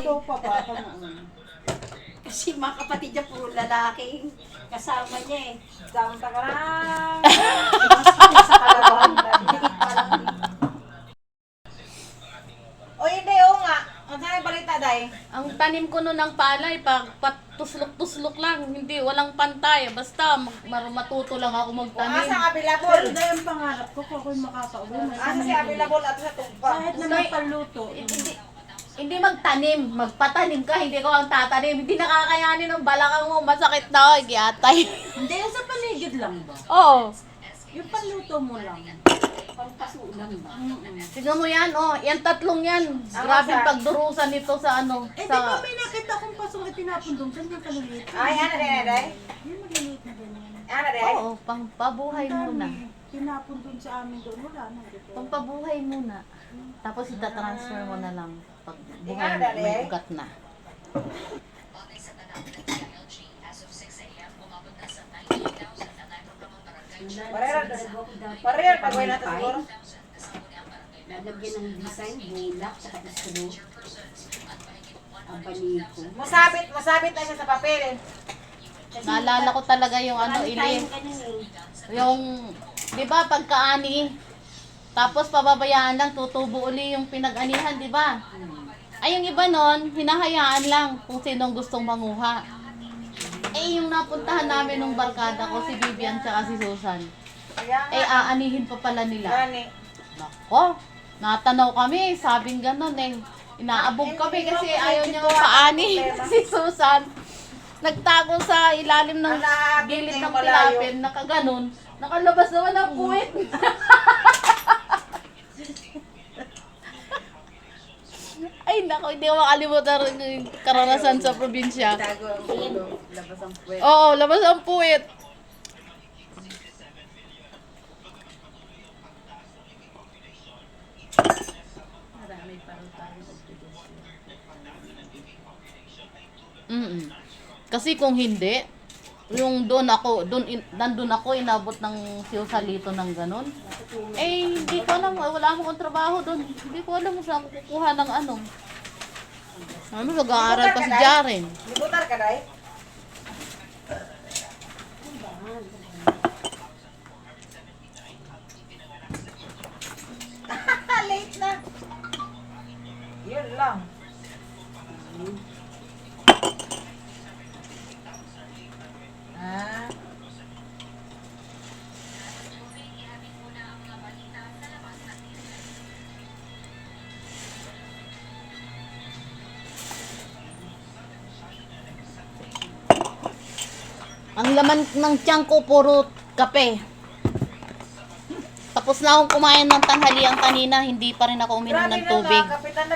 sopa pa. Kasi mga kapatid niya puro lalaking kasama niya eh. Samta ka na. Sa kalabahan. Dikit pa lang. O hindi, oo nga. Ang saan yung balita, Day? Ang tanim ko nun ng palay, pag patuslok-tuslok lang, hindi, walang pantay. Basta matuto lang ako Kung magtanim. asa available. Dahil ang pangarap ko, kung ako'y makakauwi, Asa si available at sa tugpa. kahit naman paluto. Hindi magtanim, magpatanim ka, hindi ko ang tatanim. Hindi nakakayanin ng balakang mo, masakit na ako, igiatay. Hindi, sa paligid lang ba? Oo. Yung paluto mo lang. Pangpasulang ba? Tignan mo yan, oh, yan tatlong yan. Grabe sa- pagdurusan nito sa ano. Eh, di Sa, ba may nakita kong pasong itinapon doon? Saan yung kaliliit? Ay, ano din, Day? Yung maliliit na ganyan. Ano din? oo, pangpabuhay muna. Tinapon doon sa amin doon. Wala na. Pangpabuhay muna. Tapos itatransfer mo na lang pag buhay Tingnan na, may Dali. ugat na. Pareho, pag-uwi natin siguro. Lalagyan ng design, bulak, saka islo. Abaniko. Masabit na siya sa papel. Naalala ko talaga yung ano, Marami ili. tayong ganyan eh. Yung, di ba, pagkaani, tapos pababayaan lang, tutubo uli yung pinag-anihan, di ba? Ay, yung iba nun, hinahayaan lang kung sinong gustong manguha. Eh, yung napuntahan namin nung barkada ko, si Vivian tsaka si Susan, Kaya eh, nga. aanihin pa pala nila. Gani. Nako, natanaw kami, sabing ganon eh. Inaabog kami kasi ayaw niya paani si Susan. Nagtago sa ilalim ng gilid ng tilapin, nakaganon. Nakalabas naman ang puwit. Ay nako, hindi ko makalimutan yung karanasan sa probinsya. Tago ang ulo. Labas ang puwet. Oo, labas ang puwit. Kasi kung hindi, yung nandun ako, inabot ng siusalito ng ganun. Eh, hindi ko alam, wala akong trabaho doon. Hindi ko alam kung saan ako kukuha ng ano. Ano, mag-aaral pa si Jaren. Libutar ka, Day? Late na. Yun lang. Ah. Ang laman ng tiyan ko, puro kape. Tapos na akong kumain ng tanghaliang kanina, hindi pa rin ako uminom ng tubig.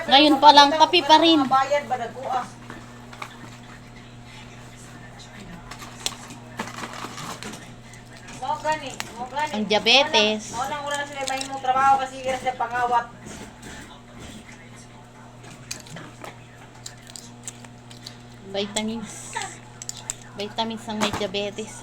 Ngayon pa lang, kape pa rin. Bayad ba nagkuha? Mo gani. Ang diabetes. Mo nang wala na sila may mong trabaho kasi ira sila pangawat. Vitamins. Vitamins ang may diabetes.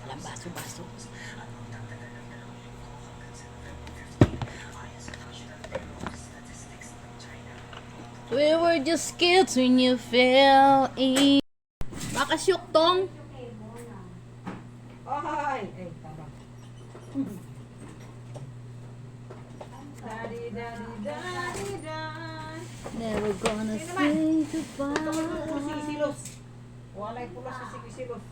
Walang baso-baso. We were just kids when you fell in. Baka syuk tong. Ay, tama. Daddy, daddy, daddy, daddy. Never gonna Sino say Ito ko yung goodbye. sisilos. Walay pula sa sisilos.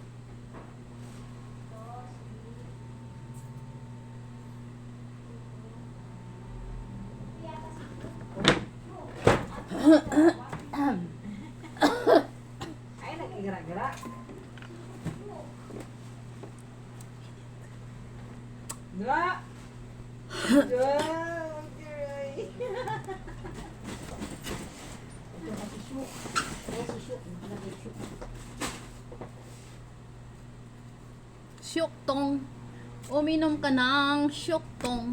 Ay, nag-igra-gra. Dua. Dua. Okay. Syuk tong. Uminom ka ng syuk tong.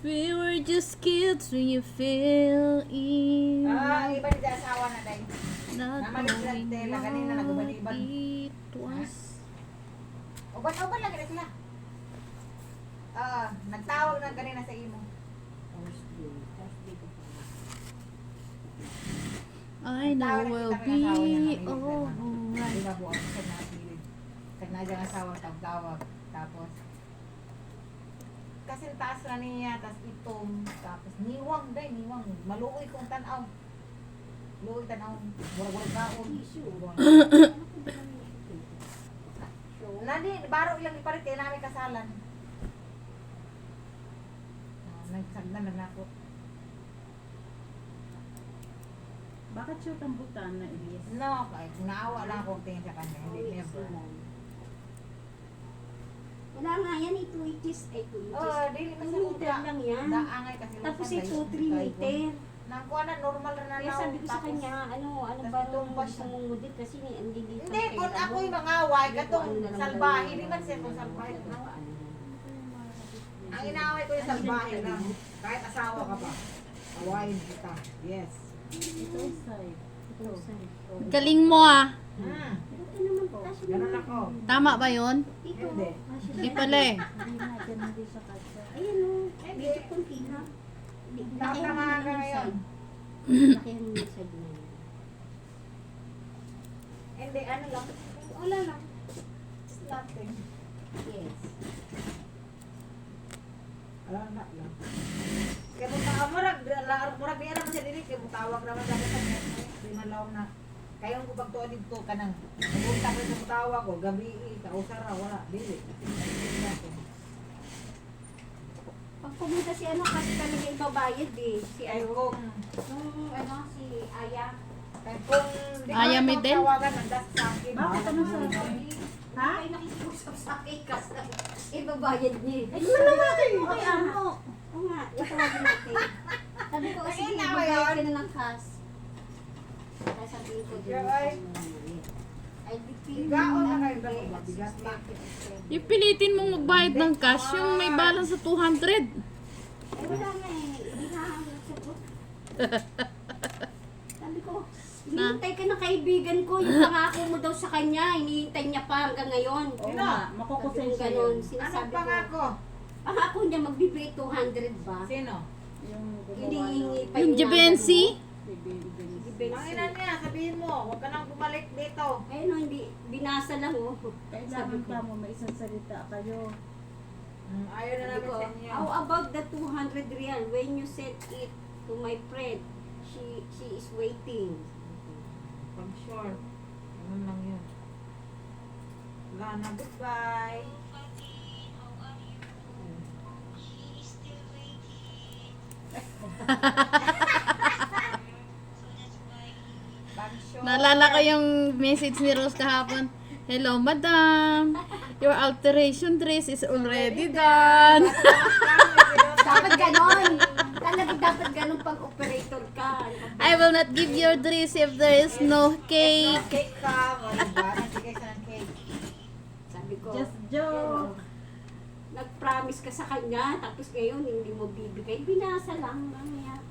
We were just kids That's when you feel in Ang iba nila asawa na dahil. not Naman yung knowing tela, kanina what nagubad-ibad. it was. Uban-uban lang kita sila. Nagtawag na kanina sa imo. I know we'll be alright. Di ba buwan sa natin. Kag nadya ang asawa tawag. Tapos kasi taas na niya, tapos itom, tapos niwang day, niwang. Maluoy kong tanaw. Luoy tanaw. Murag-murag kaon. Nani, baro ilang iparit, kaya namin kasalan. Nagsagdan na ako. Bakit siya tambutan na Elias? No, kahit naawa lang akong tingin sa kanya. Hindi never. Wala nga yan, 2 inches. Ay, 2 inches. Oh, dili man sa 2 meter uta. lang yan. Daangay kasi Tapos lusan ito, kayo. 3 meter. Nangkuha na, normal na Kaya na. sabi ko sa Tapos, kanya, ano tas ba tumba gusto siya. mong mudit kasi hindi dito. Hindi, kung ako'y mangaway, katong salbahe, di man siya kung salbahe. Ang inaaway ko yung salbahe lang. Kahit asawa ka pa. Awayin kita. Yes. Ito side. Ito. Galing mo ah. Ito naman po. Ganun ako. Tama ba yun? Ito. Hindi. Di pala eh. Hindi na, dyan hindi sa kasa. Ayan o. Medyo kunti na. Tama ka ngayon. Laki ang side na yun. Hindi, ano lang. Wala lang. It's nothing. Yes. Alam na lang. Kaya kung murag di naman siya dili, kaya mutawag naman dapat sa kanya. Di man laom na. Kaya kung pagtuon dito ka nang pumunta ka sa mutawag ko, gabi, kausara, wala, dili. Pag pumunta si ano kasi talaga ibabayad eh. Si Kaya ano. kung, Nung ano si Aya. kaya kung di ko Ayaw na mi din? tawagan, nandas sa akin. Bakit ano sa Ha? Ay nakikiusap sa akin kasi ibabayad niya eh. Ay, natin mo kay Amo. Oo nga, itawagin natin. Sabi ko, Ay, sige, ina, magbayad ka yun. na ng cash. Kaya sabihin ko din. Yeah, ay. Ay, dipin. Bigaon na kayo, dako ba? Bigat na. Ipilitin mong magbayad ng cash yung may balance sa 200. Eh, wala nga eh. Hindi na ako nagsagot. Sabi ko, hinihintay ka ng kaibigan ko. Yung pangako mo daw sa kanya, hinihintay niya pa hanggang ngayon. Oo Sino? nga, Sabi makukusen ko siya ganun. yun. Anong Sinasabi ko, pangako? pangako niya magbibigay 200 ba? Sino? Yung gumawa Hinihingi ng pa Yung Givenchy? Ang ina niya, sabihin mo, huwag ka nang bumalik dito. Ayun o, hindi, binasa lang oh. Kailangan ka mo, may isang salita kayo. Ayaw na Sabi namin ko, sa inyo. how about the 200 real? When you sent it to my friend, she is waiting. Pag sure. Ganun lang yun. Wala na, goodbye. Pag sure. Naalala ko yung message ni Rose kahapon. Hello, madam. Your alteration dress is already done. Dapat ganon. Talaga dapat ganon pag operator ka. I will not give your dress if there is no cake. Cake ka. O, diba? Nagbigay siya ng cake. Sabi ko, Just joke. nag-promise ka sa kanya, tapos ngayon hindi mo bibigay. Binasa lang mamaya.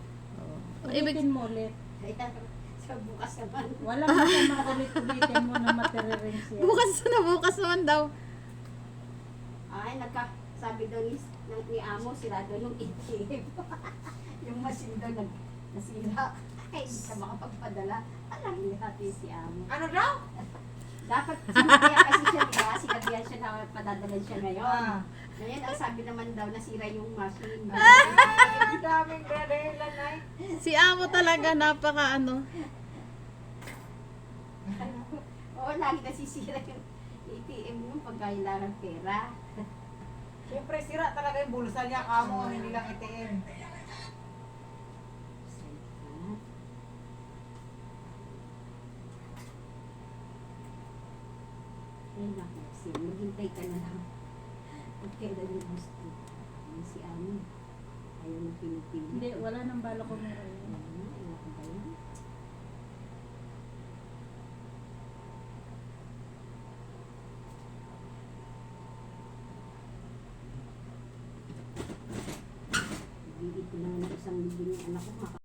Ulitin mo ulit. Ay, sa bukas naman. Walang masama ulit-ulitin mo na matiririn siya. Bukas naman daw. Ay, sabi daw ni Amo, sira daw yung ATM. Yung machine daw nasira. Ay, hindi ka makapagpadala. Alam niya natin si Amo. Ano daw? Dapat sinabihan kasi siya, diba? Sinabihan siya na padadalan siya ngayon. Ah. Ngayon, ang sabi naman daw, nasira yung machine. Ang daming dahilan ay. Si Amo talaga napaka ano. Oo, lagi nasisira yung ATM yung pagkailangan pera. Siyempre, sira talaga yung bulsa niya. Kamo, hindi lang ATM. Ay, naku, maghintay ka na lang. Kung kailan yung gusto. Ayun si Amo. Ayaw na pinipili. Hindi, wala nang bala ko meron. Ayaw ko ba yun? Bibili ko na ng isang libing yung anak ko.